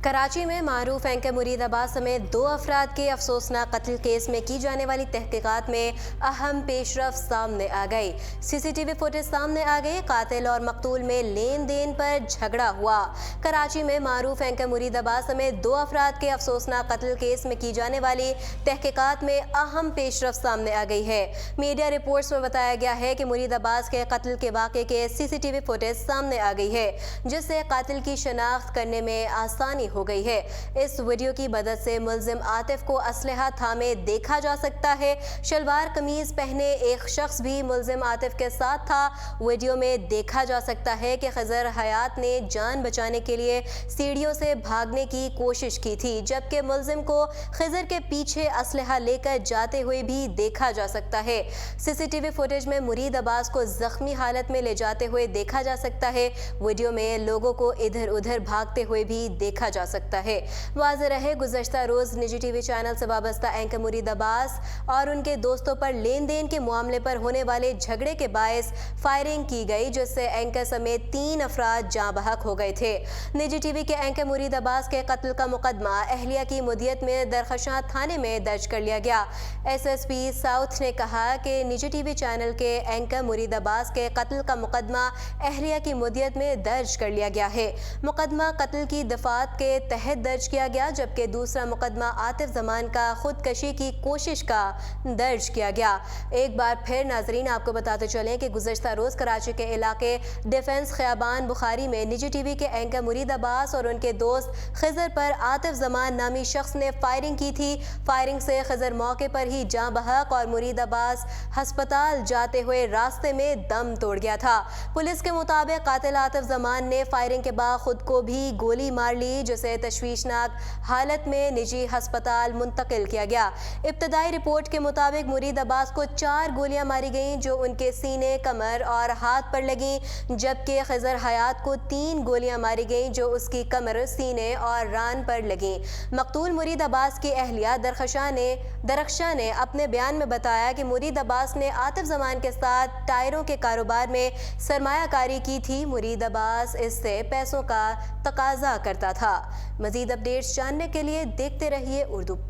कराची में मारूफ एंकर मुरीद अब्बास समेत 2 अफराद के अफसोसनाक कत्ल केस में की जाने वाली तहकीकात में अहम पेशरफ सामने आ गई। सीसीटीवी फुटेज सामने आ गई। कातिल और मकतूल में लेन देन पर झगड़ा हुआ। कराची में मारूफ एंकर मुरीद अब्बास समेत 2 अफराद के अफसोसनाक कत्ल केस में की जाने वाली तहकीकात में अहम पेशरफ सामने आ गई है। मीडिया रिपोर्ट्स में बताया गया है कि मुरीद अब्बास के कत्ल के वाक़े के सीसीटीवी फुटेज सामने आ गई है, जिससे कातिल की शनाख्त करने में आसानी हो गई है। इस वीडियो की मदद से मुल्जिम आतिफ को असलहा थामे देखा जा सकता है। शलवार कमीज पहने एक शख्स भी मुल्जिम आतिफ के साथ था। वीडियो में देखा जा सकता है कि खिजर हयात ने जान बचाने के लिए सीढ़ियों से भागने की कोशिश की थी, जबकि मुल्जिम को खिजर के पीछे असलहा लेकर जाते हुए भी देखा जा सकता है। सीसीटीवी फुटेज में मुरीद अब्बास को जख्मी हालत में ले जाते हुए देखा जा सकता है। वीडियो में लोगों को इधर उधर भागते हुए भी देखा जा सकता है। वाज़ेह रहे, गुज़श्ता रोज निजी टीवी चैनल से वाबस्ता एंकर मुरीद अब्बास और उनके दोस्तों पर लेन देन के मामले पर होने वाले झगड़े के बायस फायरिंग की गई, जिससे एंकर समेत 3 अफराद जाँ बहक हो गए थे। निजी टीवी के एंकर मुरीद अब्बास के कत्ल का मुकदमा अहलिया की मुद्दत में दरख्शां थाने में दर्ज कर लिया गया। SSP साउथ ने कहा कि निजी टीवी चैनल के एंकर मुरीद अब्बास के कत्ल का मुकदमा अहलिया की मुद्दत में दर्ज कर लिया गया है। मुकदमा कत्ल की दफात के तहत दर्ज किया गया, जबकि दूसरा मुकदमा आतिफ जमान का खुदकशी की कोशिश का दर्ज किया गया। एक बार फिर नाजरीन आपको बताते चलें कि गुज़श्ता रोज कराची के इलाके डिफेंस खियाबान बुखारी में निजी टीवी के एंकर मुरीद अब्बास और उनके दोस्त खिजर पर आतिफ जमान नामी शख्स ने फायरिंग की थी। फायरिंग से खिजर मौके पर ही जाँ बहक और मुरीद अब्बास हस्पताल जाते हुए रास्ते में दम तोड़ गया था। पुलिस के मुताबिक कातिल आतिफ जमान ने फायरिंग के बाद खुद को भी गोली मार ली, जिसे तशवीशनाक हालत में निजी हस्पताल मुंतकिल किया गया। इब्तदाई रिपोर्ट के मुताबिक मुरीद अब्बास को 4 गोलियां मारी गईं, जो उनके सीने, कमर और हाथ पर लगीं, जबकि खिजर हयात को 3 गोलियां मारी गईं, जो उसकी कमर, सीने और रान पर लगीं। मकतूल मुरीद अब्बास की अहलिया दरख्शां ने अपने बयान में बताया कि मुरीद अब्बास ने आतिफ जमान के साथ टायरों के कारोबार में सरमायाकारी की थी। मुरीद अब्बास इससे पैसों का तकाजा करता था। मजीद अपडेट्स जानने के लिए देखते रहिए उर्दू।